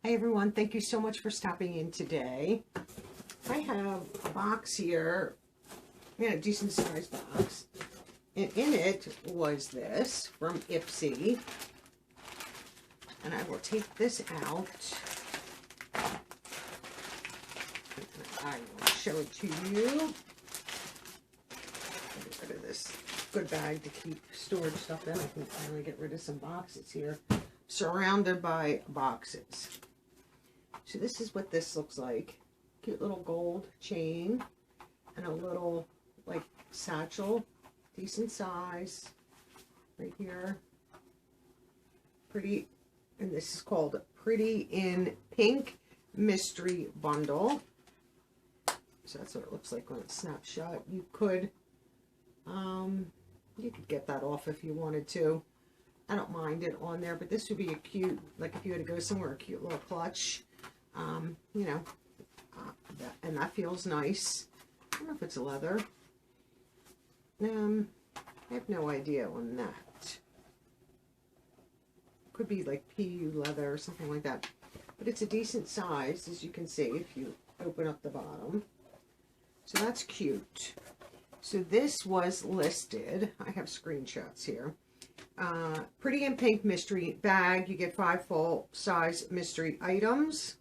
Hi everyone, thank you so much for stopping in today. I have a box here, a decent sized box, and in it was this from Ipsy, and I will take this out. I will show it to you. Get rid of this good bag to keep storage stuff in. I can finally get rid of some boxes here, surrounded by boxes. So this is what this looks like. Cute little gold chain and a little like satchel, decent size right here. Pretty, and this is called Pretty in Pink Mystery Bundle. So that's what it looks like when it's snapped shut. You could get that off if you wanted to. I don't mind it on there, but this would be a cute, like if you had to go somewhere, a cute little clutch. And that feels nice. I don't know if it's leather. I have no idea on that. Could be like PU leather or something like that. But it's a decent size, as you can see, if you open up the bottom. So that's cute. So this was listed. I have screenshots here. Pretty in Pink mystery bag. You get 5 full-size mystery items.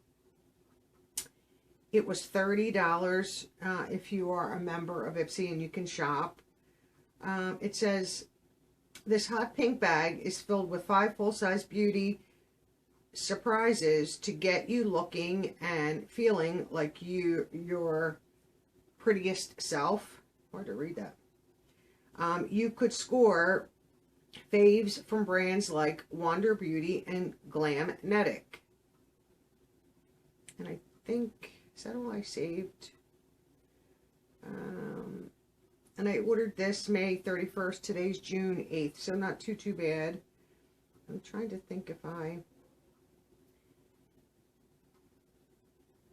It was $30 if you are a member of Ipsy and you can shop. It says, this hot pink bag is filled with 5 full-size beauty surprises to get you looking and feeling like your prettiest self. Hard to read that. You could score faves from brands like Wander Beauty and Glamnetic. And I think, is that all I saved? And I ordered this May 31st. Today's June 8th, so not too bad. I'm trying to think if I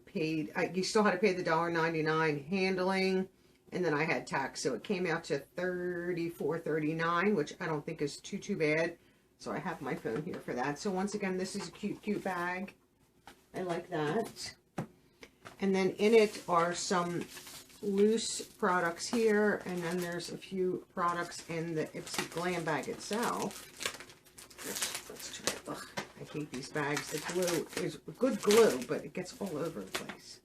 paid. You still had to pay the $1.99 handling, and then I had tax, so it came out to $34.39, which I don't think is too bad. So I have my phone here for that. So once again, this is a cute bag. I like that. And then in it are some loose products here, and then there's a few products in the Ipsy Glam bag itself. Let's try it. Ugh, I hate these bags. The glue is good glue, but it gets all over the place.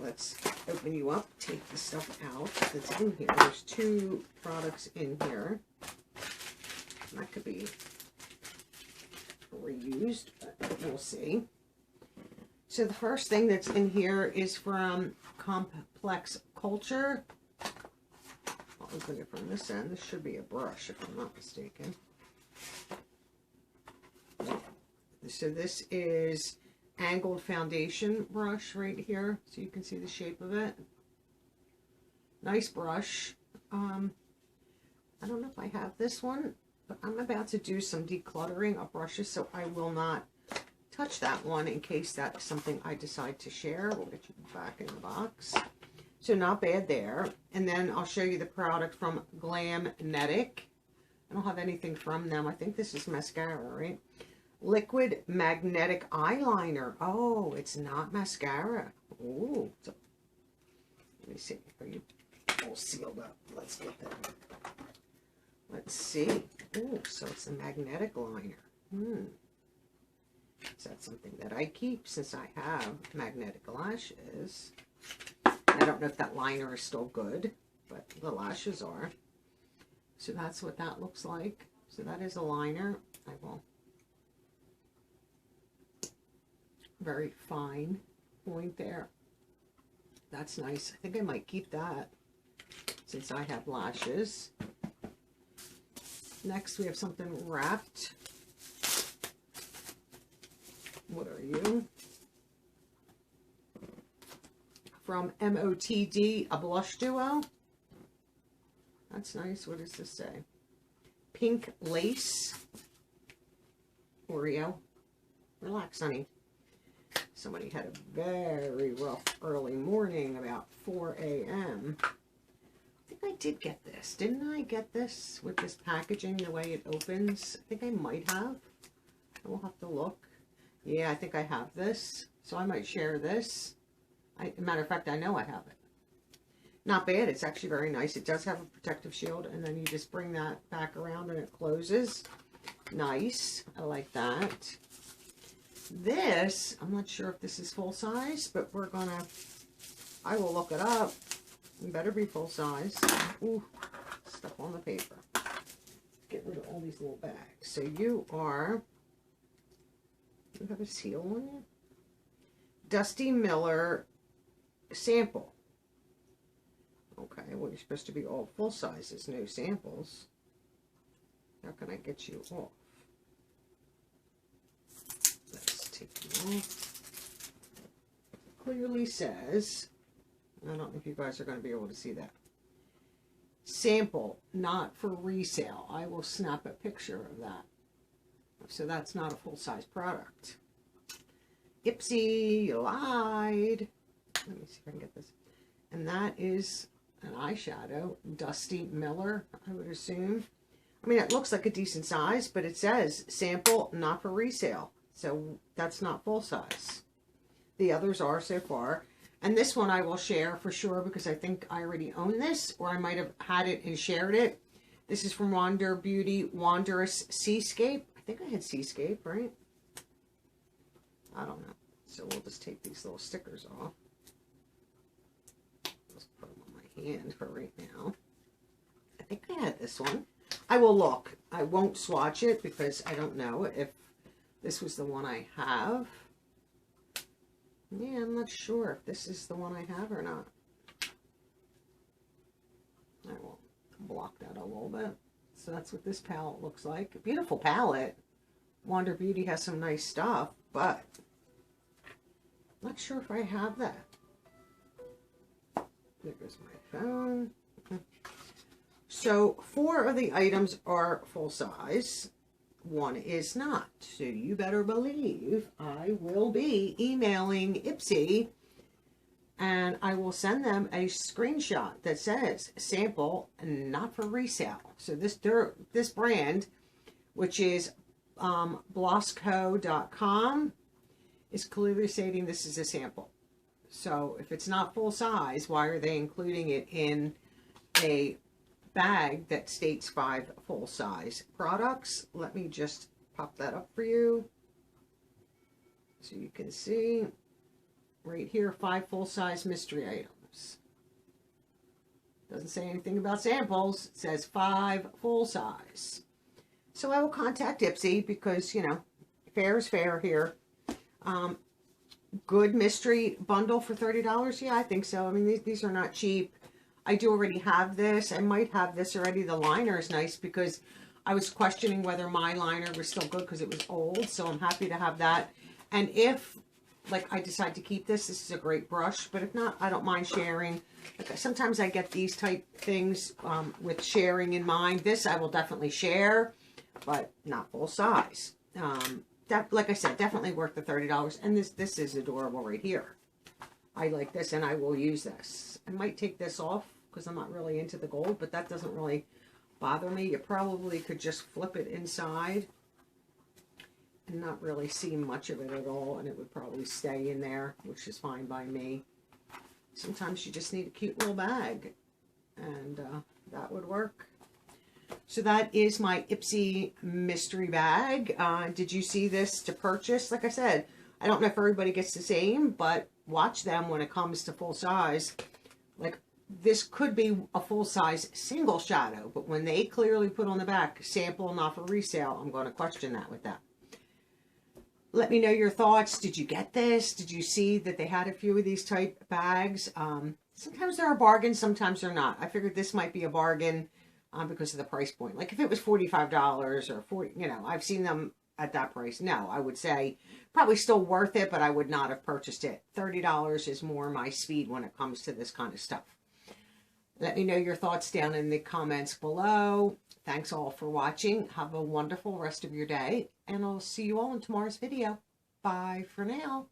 Let's open you up, take the stuff out that's in here. There's 2 products in here. That could be reused, but we'll see. So the first thing that's in here is from Complex Culture. I'll open it from this end. This should be a brush, if I'm not mistaken. So this is angled foundation brush right here, so you can see the shape of it. Nice brush. I don't know if I have this one, but I'm about to do some decluttering of brushes, so I will not touch that one in case that's something I decide to share. We'll get you back in the box. So not bad there. And then I'll show you the product from Glamnetic. I don't have anything from them. I think this is mascara, right? Liquid magnetic eyeliner. Oh, it's not mascara. Ooh. So, let me see. Are you all sealed up? Let's get that. Let's see. Ooh, so it's a magnetic liner. Is that something that I keep since I have magnetic lashes? I don't know if that liner is still good, but the lashes are. So that's what that looks like. So that is a liner. I will. Very fine point there. That's nice. I think I might keep that since I have lashes. Next we have something wrapped. What are you? From MOTD, a blush duo. That's nice. What does this say? Pink lace. Oreo. Relax, honey. Somebody had a very rough early morning, about 4 a.m. I think I did get this. Didn't I get this with this packaging, the way it opens? I think I might have. I will have to look. Yeah, I think I have this. So I might share this. Matter of fact, I know I have it. Not bad. It's actually very nice. It does have a protective shield, and then you just bring that back around and it closes. Nice. I like that. This, I'm not sure if this is full size, but I will look it up. It better be full size. Ooh, stuff on the paper. Get rid of all these little bags. So you have a seal on you? Dusty Miller sample. Okay, well, you're supposed to be all full sizes, no samples. How can I get you off? Let's take you off. It clearly says, I don't know if you guys are going to be able to see that. Sample, not for resale. I will snap a picture of that. So that's not a full-size product. Ipsy, you lied. Let me see if I can get this. And that is an eyeshadow, Dusty Miller, I would assume. I mean, it looks like a decent size, but it says sample, not for resale. So that's not full size. The others are so far. And this one I will share for sure because I think I already own this, or I might have had it and shared it. This is from Wander Beauty, Wanderous Seascape. I think I had Seascape, right? I don't know. So we'll just take these little stickers off. Let's put them on my hand for right now. I think I had this one. I will look. I won't swatch it because I don't know if this was the one I have. Yeah, I'm not sure if this is the one I have or not. I will block that a little bit. So that's what this palette looks like. A beautiful palette. Wander Beauty has some nice stuff, but I'm not sure if I have that. There goes my phone. So 4 of the items are full size. 1 is not. So you better believe I will be emailing Ipsy and I will send them a screenshot that says sample, not for resale. So this brand, which is blosco.com, is clearly stating this is a sample. So if it's not full size, why are they including it in a bag that states 5 full size products? Let me just pop that up for you so you can see right here, 5 full size mystery items. Doesn't say anything about samples. It says 5 full size. So I will contact Ipsy because, you know, fair is fair here. Good mystery bundle for $30. Yeah, I think so. I mean, these are not cheap. I do already have this. I might have this already. The liner is nice because I was questioning whether my liner was still good because it was old. So I'm happy to have that. And if, like, I decide to keep this, this is a great brush. But if not, I don't mind sharing. Like, sometimes I get these type things with sharing in mind. This I will definitely share, but not full size. Like I said, definitely worth the $30. And this is adorable right here. I like this and I will use this. I might take this off because I'm not really into the gold, but that doesn't really bother me. You probably could just flip it inside and not really see much of it at all, and it would probably stay in there, which is fine by me. Sometimes you just need a cute little bag, and that would work. So that is my Ipsy mystery bag. Did you see this to purchase? Like I said, I don't know if everybody gets the same, but watch them when it comes to full size. Like, this could be a full size single shadow, but when they clearly put on the back, sample, not for resale, I'm going to question that with that. Let me know your thoughts. Did you get this? Did you see that they had a few of these type bags? Sometimes they're a bargain, sometimes they're not. I figured this might be a bargain because of the price point. Like if it was $45 or 40, you know, I've seen them at that price. No, I would say probably still worth it, but I would not have purchased it. $30 is more my speed when it comes to this kind of stuff. Let me know your thoughts down in the comments below. Thanks all for watching. Have a wonderful rest of your day, and I'll see you all in tomorrow's video. Bye for now.